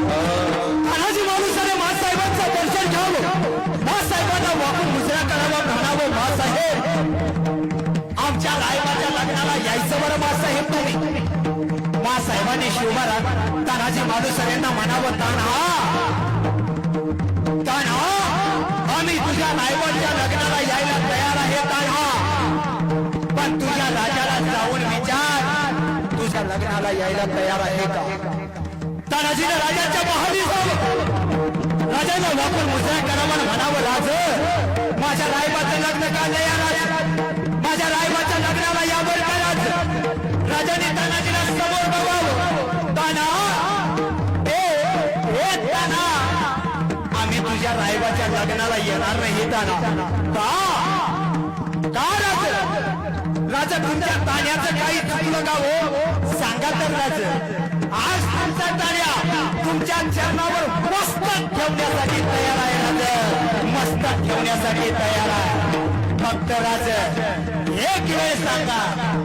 तानाजी मालुसरे मासाहेबांचं दर्शन घ्यावं, मासाहेबांना वाकून मुजरा करावा, म्हणावं मासाहेब आमच्या रायबाच्या लग्नाला यायचं बरं मासाहेब तुम्ही. मासाहेबांनी शिवबाला तानाजी मालुसरेंना म्हणावं, तान्हा तान्हा आम्ही तुझ्या रायबाच्या लग्नाला यायला तयार आहे तान्हा, पण तुझ्या राजाला जाऊन विचार तुझ्या लग्नाला यायला तयार आहे का. तानाजीने राजाच्या महाली जावं, राजाला वापर मुजरा करावा, म्हणावं राज माझ्या रायबाचं लग्न का नाही आला, माझ्या रायबाच्या लग्नाला यावर का राज. राजाने तानाजीला समोर बघावं, ताना ए ताना आम्ही तुझ्या रायबाच्या लग्नाला येणार नाही ताना. का राज, राजा तुमच्या ताण्याचं काही चुकलं का हो सांगा तर राज. आज तुमचा ताण्या तुमच्या चरणावर मस्तक ठेवण्यासाठी तयार आहे राज, मस्तक ठेवण्यासाठी तयार आहे. फक्त राज एक वेळ सांगा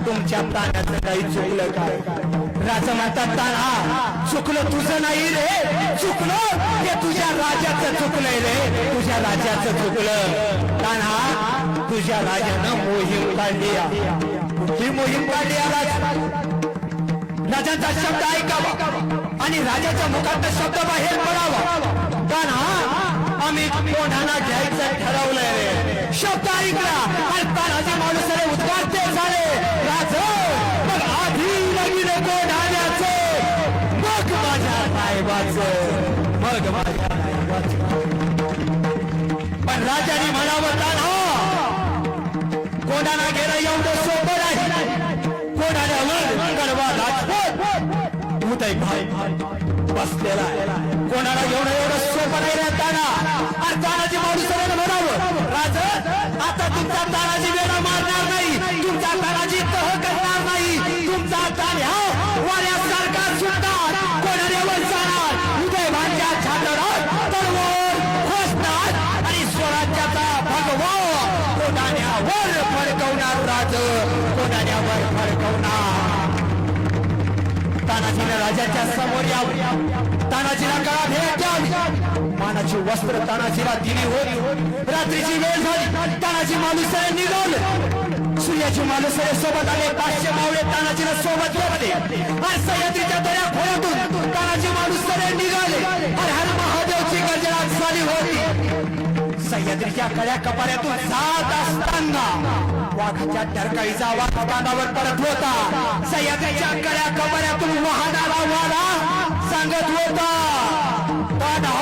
तुमच्या ताण्याचं काही चुकलं का. राजा म्हणतात, ताना चुकलं तुझं नाही रे, चुकलं ते तुझ्या राजाचं चुकलंय रे, तुझ्या राजाचं चुकलं. ताना तुझ्या राजानं मोहीम काढली. कुठली मोहीम काढली राजा. राजाचा शब्द ऐकावा आणि राजाच्या मुखात शब्द बाहेर पडावा. ताना आम्ही कोणाला घ्यायचं ठरवलंय रे, शब्द ऐकला आणि तानाजी मालुसरे उद्गारते झाले. राज मग आधी लगीन कोणाचं, मग माझ्या रायबाचं, मग माझ्या रायबाचं. पण राजाने म्हणावं, ताना कोणाला गेलं एवढं सोपं नाही, कोणाला गडवा राजपूत उदय भाई बसलेला आहे, कोणाला एवढं सोपं नाही रे ताना. आणि तानाजी मालुसरेने म्हणावं, राज आता तुमचा तानाजी वेळा मारणार नाही, तुमचा तानाजी तह करणार नाही, तुमचा तान्या वाऱ्यासारखा सुटणार, कोणावर जाणार, उदय भाईच्या छातरात तलवार खोसणार आणि स्वराज्याचा भगवा कोणावर फडकवणार. राज कोणावर फडकवणार. तानाजीने राजाच्या समोर यावं, तानाजीला गळा भेट द्यावी, मानाची वस्त्र तानाजीला दिली होती. रात्रीची वेळ झाली, तानाजी मालुसरे निघाले. सूर्याची मालुसरे सोबत आले, 500 मावळे तानाजीला सोबत घेतले आणि सह्याद्रीच्या दऱ्या खोऱ्यातून तानाजी मालुसरे निघाले. हर हर महादेवची गर्जना झाली होती. सह्याद्रीच्या कड्या कपाऱ्यातून जात असताना वाघाच्या टरकाईचा आवाज कानावर पडत होता. सह्याद्रीच्या कड्या कपाऱ्यातून वाहणारा वारा सांगत होता, ताना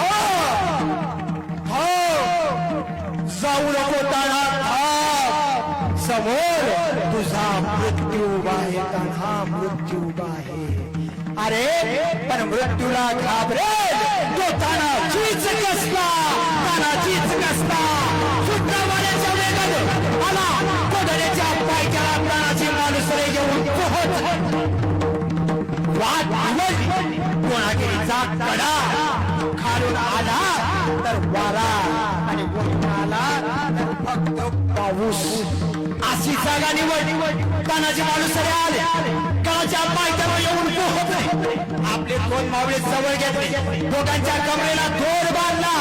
हो जाऊ नको ताना, समोर तुझा मृत्यू उभा आहे ताना, मृत्यू उभा आहे. अरे पण मृत्यूला घाबरेल तो तानाजीच कसला, तानाजीच कसला. सुद्धा वाऱ्याच्या वेगाने आला, कोडण्याच्या पायथ्याला तानाजी मालुसरे येऊन पोहोचले. वाट आली, कोणागिरीचा कडा खालून आला तर वारा आणि वरून आला तर फक्त पाऊस. अशी जागा निवडली. तानाजी मालुसरे आले, कळाच्या पायथ्यावर येऊन पोहोचले. आपले 2 मावळे जवळ घेतले, दोघांच्या कमरेला दोर बांधला.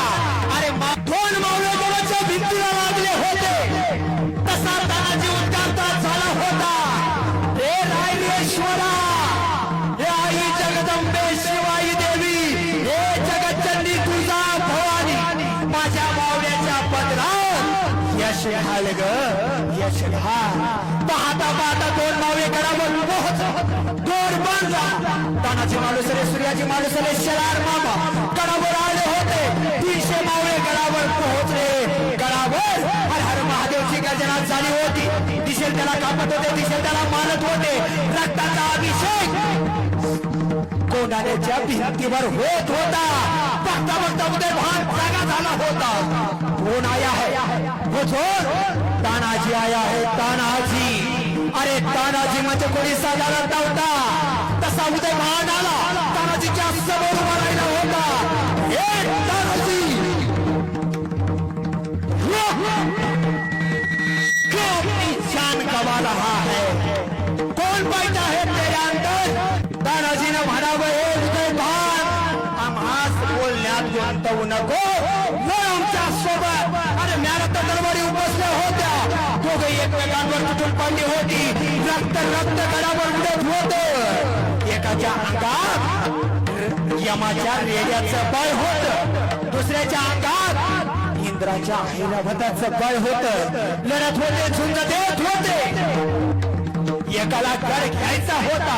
अरे 2 मावळे जवळच्या भिंतीला लागले होते. तसा तानाजी उद्गारता झाला होता, हे रायरेश्वरा, हे आई जगदंबे शिवाई देवी, हे जगच्चंडी तुळजा भवानी, माझ्या मावळ्याच्या पदरात यश घाल ग, यश घाल. पाहता पाहता 2 मावळे गडावर पोहोचले, दोर बांधला. तानाजी मालुसरे, सूर्याजी मालुसरे, शरार मामा गडावर आले होते. 300 मावळे गडावर पोहोचले. गडावर हर हर महादेवची गर्जना झाली होती. दिसेल त्याला कापत होते, दिसेल त्याला मारत होते. रक्ताचा अभिषेक कोंढाण्याच्या भिंतीवर होत होता. बघता बघता उदय भान जागा झाला होता. कोण आया है हुजूर? तानाजी आया है, तानाजी. अरे तानाजी म्हणजे कोणी साधारण नव्हता. तसा उदय भान आला, तानाजीच्या समोर उभा राहिला होता. हे तानाजी जान गवा रहा है, कौन बैठा है तेरे अंदर? तानाजी ने म्हणावं, हे उदय भान, हम हाथ वाद गुंतवू नको लढ आमच्या सोबत. अरे म्याला तर तलवारी उपसल्या होत्या, दोघे एकमेकांवर तुटून पडली होती, रक्त रक्त गडावर उडत होत. एकाच्या अंगात यमाच्या रेड्याचं बळ होत, दुसऱ्याच्या अंगात इंद्राच्या ऐरावताचं बळ होत. लढत होते, झुंज देत होते. एकाला गड घ्यायचा होता,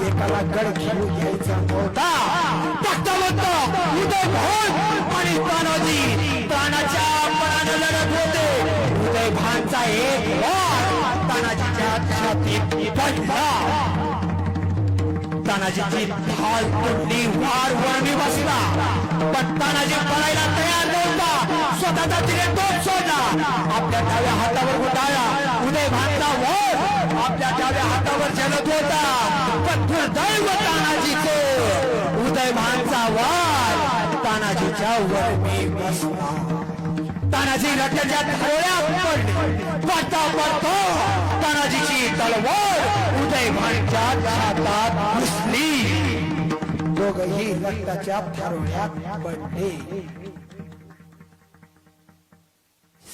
एकाला गड घेऊ घ्यायचा नव्हता. फक्त उदय भान आणि तानाजी तानाच्या पणानं लढत होते. उदय भानचा एक वार तानाजीच्या छातीत पडला. तानाजीची ढाल तुटली, वार वरणी बसला, पण तानाजी पळायला तयार नव्हता. स्वतःचा तिने तोच सोडला, आपल्या डाव्या हातावर उडाला. उदय भानचा वार आपल्या डाव्या हातावर झेलत होता, पण दुर्दैव तानाजीचं, उदय भानचा वार तानाजीच्या वरमी बसला. तानाजी रट्याच्या धारोळ्या पडले, पडता पडतो तानाजीची तलवार उदय भानच्या हातात घुसली. दोघही रक्ताच्या धारोळ्यात पडले.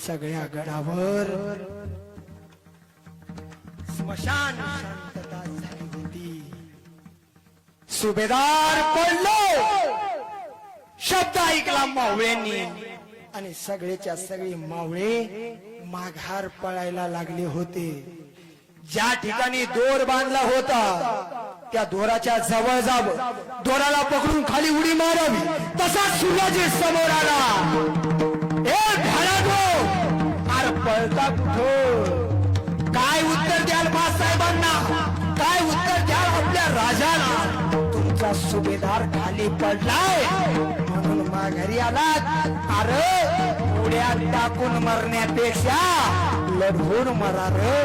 सगळ्या गडावर स्मशान शांतता झाली होती. सुभेदार पडलो शब्द ऐकला मावळ्यांनी, आणि सगळेच्या सगळे मावळे माघार पळायला लागले होते. ज्या ठिकाणी दोर बांधला होता त्या दोराच्या जवळ जावं, दोराला पकडून खाली उडी मारावी. तसा सूर्याजी समोर आला. ए घरातो, अरे पळता कुठं? काय उत्तर द्याल साहेबांना? काय उत्तर द्याल आपल्या राजाला? तुमचा सुभेदार खाली पडलाय म्हणून माघारी आलात. अरे उड्या टाकून मरण्यापेक्षा लढवून मरा रे,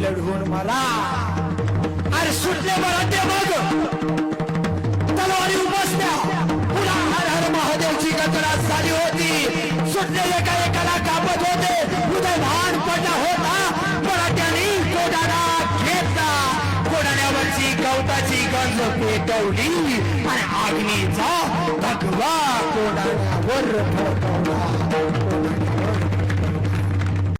लढवून मला. अरे सुटले मराठे मग तलवारी उपसल्या. पुन्हा हर हर महादेवची गजरात झाली होती. सुटलेले एकाला कापत होते. उदय भान पडला होता. मराठ्यांनी कोडाणा घेतला. कोडाण्यावरची गवताची गंज पेटवली आणि अग्नीचा भगवा कोडाण्यावर फडकवला.